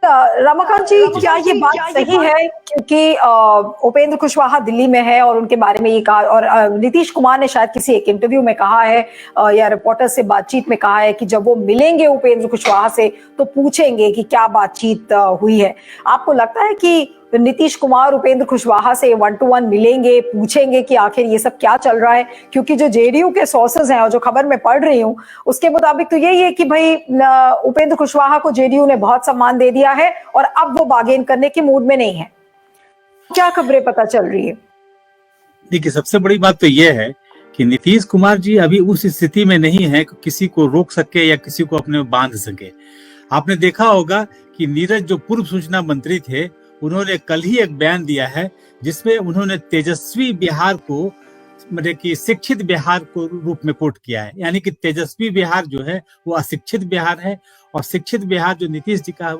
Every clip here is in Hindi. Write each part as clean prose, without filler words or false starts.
रमाकांत जी, क्या ये बात सही है? क्योंकि उपेंद्र कुशवाहा दिल्ली में है और उनके बारे में ये कहा, और नीतीश कुमार ने शायद किसी एक इंटरव्यू में कहा है या रिपोर्टर से बातचीत में कहा है कि जब वो मिलेंगे उपेंद्र कुशवाहा से तो पूछेंगे कि क्या बातचीत हुई है। आपको लगता है कि नीतीश कुमार उपेंद्र कुशवाहा से 1-to-1 मिलेंगे, पूछेंगे कि आखिर ये सब क्या चल रहा है? क्योंकि जो जेडीयू के सोर्सेज हैं और जो खबर मैं पढ़ रही हूँ उसके मुताबिक तो यही है कि भाई उपेंद्र कुशवाहा को जेडीयू ने बहुत सम्मान दे दिया है और अब वो बार्गेन करने के मूड में नहीं है। क्या खबरें पता चल रही है? देखिए, सबसे बड़ी बात तो ये है कि नीतीश कुमार जी अभी उस स्थिति में नहीं है कि किसी को रोक सके या किसी को अपने में बांध सके। आपने देखा होगा कि नीरज जो पूर्व सूचना मंत्री थे, उन्होंने कल ही एक बयान दिया है जिसमें उन्होंने तेजस्वी बिहार को, मतलब कि शिक्षित बिहार को रूप में कोट किया है। यानी कि तेजस्वी बिहार जो है वो अशिक्षित बिहार है और शिक्षित बिहार जो नीतीश जी का है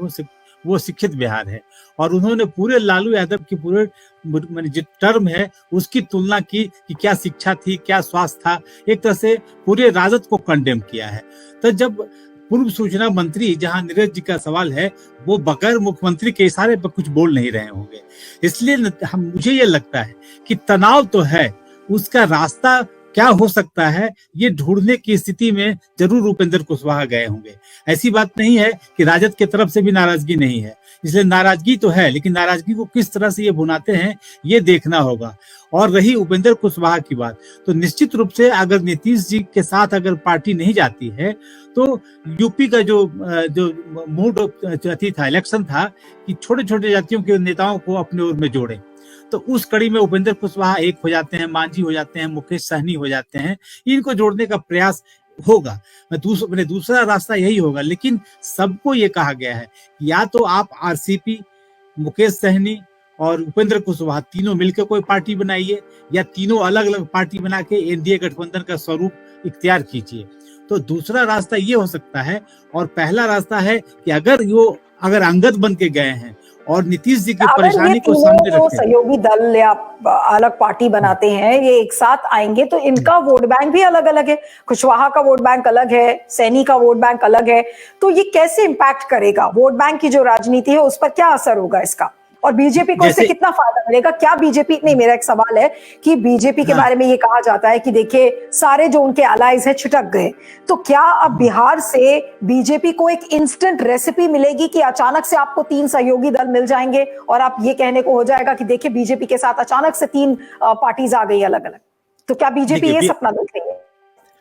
वो शिक्षित बिहार है। और उन्होंने पूरे लालू यादव की पूरे जो टर्म है उसकी तुलना की कि क्या शिक्षा थी, क्या स्वास्थ्य था, एक तरह से पूरे राजद को कंडेम किया है। तो जब पूर्व सूचना मंत्री, जहां नीरज जी का सवाल है, वो बगैर मुख्यमंत्री के इशारे पर कुछ बोल नहीं रहे होंगे, इसलिए मुझे ये लगता है कि तनाव तो है, उसका रास्ता क्या हो सकता है ये ढूंढने की स्थिति में जरूर उपेंद्र कुशवाहा गए होंगे। ऐसी बात नहीं है कि राजद की तरफ से भी नाराजगी नहीं है, इसलिए नाराजगी तो है, लेकिन नाराजगी को किस तरह से ये भुनाते हैं ये देखना होगा। और रही उपेंद्र कुशवाहा की बात, तो निश्चित रूप से अगर नीतीश जी के साथ अगर पार्टी नहीं जाती है तो यूपी का जो मूड था, इलेक्शन था कि छोटे छोटे जातियों के नेताओं को अपने ओर में जोड़े, तो उस कड़ी में उपेंद्र कुशवाहा एक हो जाते हैं, मांझी हो जाते हैं, मुकेश सहनी हो जाते हैं, इनको जोड़ने का प्रयास होगा। दूसरा रास्ता यही होगा। लेकिन सबको ये कहा गया है या तो आप आरसीपी, मुकेश सहनी और उपेंद्र कुशवाहा तीनों मिलकर कोई पार्टी बनाइए, या तीनों अलग अलग पार्टी बना के एनडीए गठबंधन का स्वरूप इख्तियार कीजिए। तो दूसरा रास्ता ये हो सकता है। और पहला रास्ता है कि अगर अंगद बन के गए हैं और नीतीश जी की परेशानी को सामने रखते हैं, सहयोगी दल या अलग पार्टी बनाते हैं, ये एक साथ आएंगे तो इनका वोट बैंक भी अलग अलग है। कुशवाहा का वोट बैंक अलग है, सैनी का वोट बैंक अलग है, तो ये कैसे इम्पैक्ट करेगा? वोट बैंक की जो राजनीति है उस पर क्या असर होगा इसका, और बीजेपी को इससे कितना फायदा मिलेगा? क्या बीजेपी, नहीं, मेरा एक सवाल है कि बीजेपी के बारे में ये कहा जाता है कि देखिए सारे जो उनके अलाइज हैं छिटक गए, तो क्या अब बिहार से बीजेपी को एक इंस्टेंट रेसिपी मिलेगी कि अचानक से आपको 3 सहयोगी दल मिल जाएंगे और आप ये कहने को हो जाएगा कि देखिए बीजेपी के साथ अचानक से 3 पार्टीज आ गई अलग अलग? तो क्या बीजेपी ये सपना देख रही है?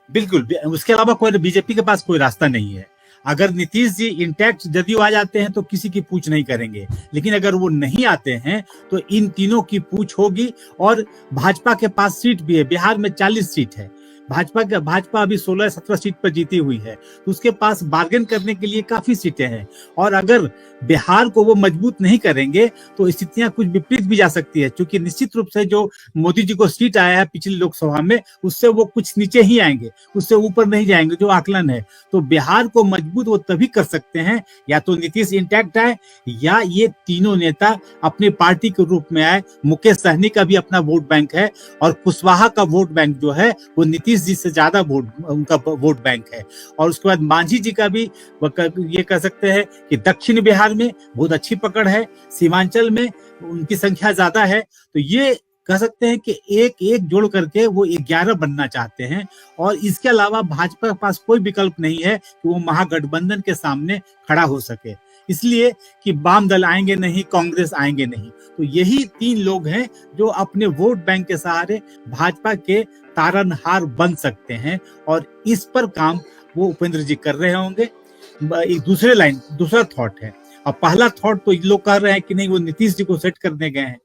बिल्कुल, उसके अलावा कोई बीजेपी के पास कोई रास्ता नहीं है। अगर नीतीश जी इंटैक्ट जदयू आ जाते हैं तो किसी की पूछ नहीं करेंगे, लेकिन अगर वो नहीं आते हैं तो इन तीनों की पूछ होगी। और भाजपा के पास सीट भी है, बिहार में 40 सीट है, भाजपा अभी 16-17 सीट पर जीती हुई है, तो उसके पास बार्गेन करने के लिए काफी सीटें हैं। और अगर बिहार को वो मजबूत नहीं करेंगे तो स्थितियां कुछ विपरीत भी जा सकती है, क्योंकि निश्चित रूप से जो मोदी जी को सीट आया है पिछली लोकसभा में, उससे वो कुछ नीचे ही आएंगे, उससे ऊपर नहीं जाएंगे, जो आकलन है। तो बिहार को मजबूत वो तभी कर सकते हैं या तो नीतीश इंटैक्ट आए या ये तीनों नेता अपनी पार्टी के रूप में आए। मुकेश सहनी का भी अपना वोट बैंक है और कुशवाहा का वोट बैंक जो है वो नीतीश जी से ज्यादा उनका वोट बैंक है। और उसके बाद मांझी जी का भी ये कह सकते हैं कि दक्षिण बिहार में बहुत अच्छी पकड़ है, सीमांचल में उनकी संख्या ज्यादा है, तो ये कह सकते हैं कि एक जोड़ करके वो 11 बनना चाहते हैं। और इसके अलावा भाजपा के पास कोई विकल्प नहीं है कि वो महागठबंधन के सामने खड़ा हो सके, इसलिए कि वाम दल आएंगे नहीं, कांग्रेस आएंगे नहीं। तो यही 3 लोग हैं जो अपने वोट बैंक के सहारे भाजपा के तारनहार बन सकते हैं, और इस पर काम वो उपेंद्र जी कर रहे होंगे। एक दूसरा थॉट है। और पहला थॉट तो लोग कह रहे हैं कि नहीं, वो नीतीश जी को सेट करने गए हैं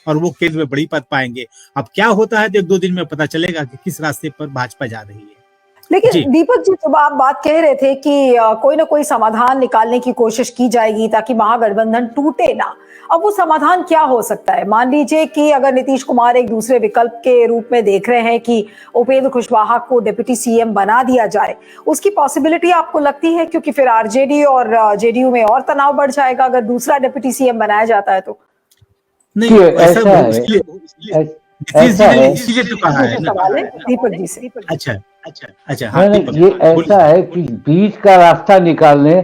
और वो केंद्र में बड़ी पद पाएंगे। अब क्या होता है तो 1-2 दिन में पता चलेगा कि किस रास्ते पर भाजपा जा रही है। लेकिन दीपक जी, जब आप बात कह रहे थे कि कोई ना कोई समाधान निकालने की कोशिश की जाएगी ताकि महागठबंधन टूटे ना, अब वो समाधान क्या हो सकता है? मान लीजिए कि अगर नीतीश कुमार एक दूसरे विकल्प के रूप में देख रहे हैं कि उपेंद्र कुशवाहा को डिप्टी सीएम बना दिया जाए, उसकी पॉसिबिलिटी आपको लगती है? क्योंकि फिर आरजेडी और जेडीयू में और तनाव बढ़ जाएगा अगर दूसरा डिप्टी सीएम बनाया जाता है तो। नहीं, ऐसा है, इसीलिए तो कहा है दीपक जी से। अच्छा, हाँ, ये ऐसा है कि बीच का रास्ता निकालने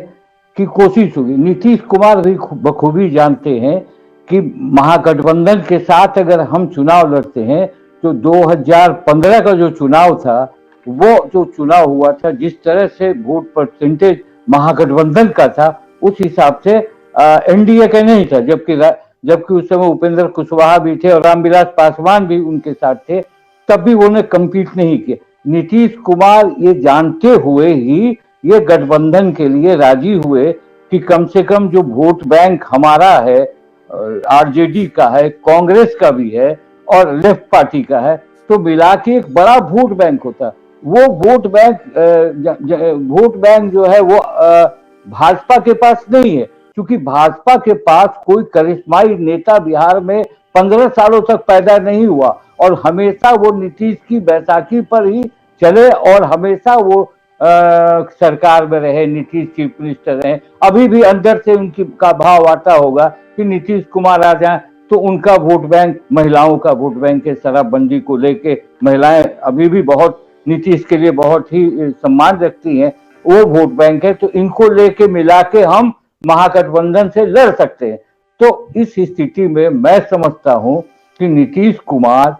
की कोशिश होगी। नीतीश कुमार भी बखूबी जानते हैं कि महागठबंधन के साथ अगर हम चुनाव लड़ते हैं तो 2015 का जो चुनाव था, वो जो चुनाव हुआ था, जिस तरह से वोट परसेंटेज महागठबंधन का था, उस हिसाब से एनडीए का नहीं था। जबकि उस समय उपेंद्र कुशवाहा भी थे और रामविलास पासवान भी उनके साथ थे, तब भी उन्होंने कम्पीट नहीं किया। नीतीश कुमार ये जानते हुए ही ये गठबंधन के लिए राजी हुए कि कम से कम जो वोट बैंक हमारा है, आरजेडी का है, कांग्रेस का भी है और लेफ्ट पार्टी का है, तो मिला के एक बड़ा वोट बैंक होता। वो वोट बैंक जो है वो भाजपा के पास नहीं है, क्योंकि भाजपा के पास कोई करिश्माई नेता बिहार में 15 सालों तक पैदा नहीं हुआ और हमेशा वो नीतीश की बैसाखी पर ही चले और हमेशा वो सरकार में रहे, नीतीश चीफ मिनिस्टर रहे। अभी भी अंदर से उनकी का भाव आता होगा कि नीतीश कुमार आ जाए तो उनका वोट बैंक महिलाओं का वोट बैंक है। शराबबंदी को लेके महिलाएं अभी भी बहुत नीतीश के लिए बहुत ही सम्मान रखती हैं, वो वोट बैंक है। तो इनको लेके मिला के हम महागठबंधन से लड़ सकते हैं। तो इस स्थिति में मैं समझता हूं कि नीतीश कुमार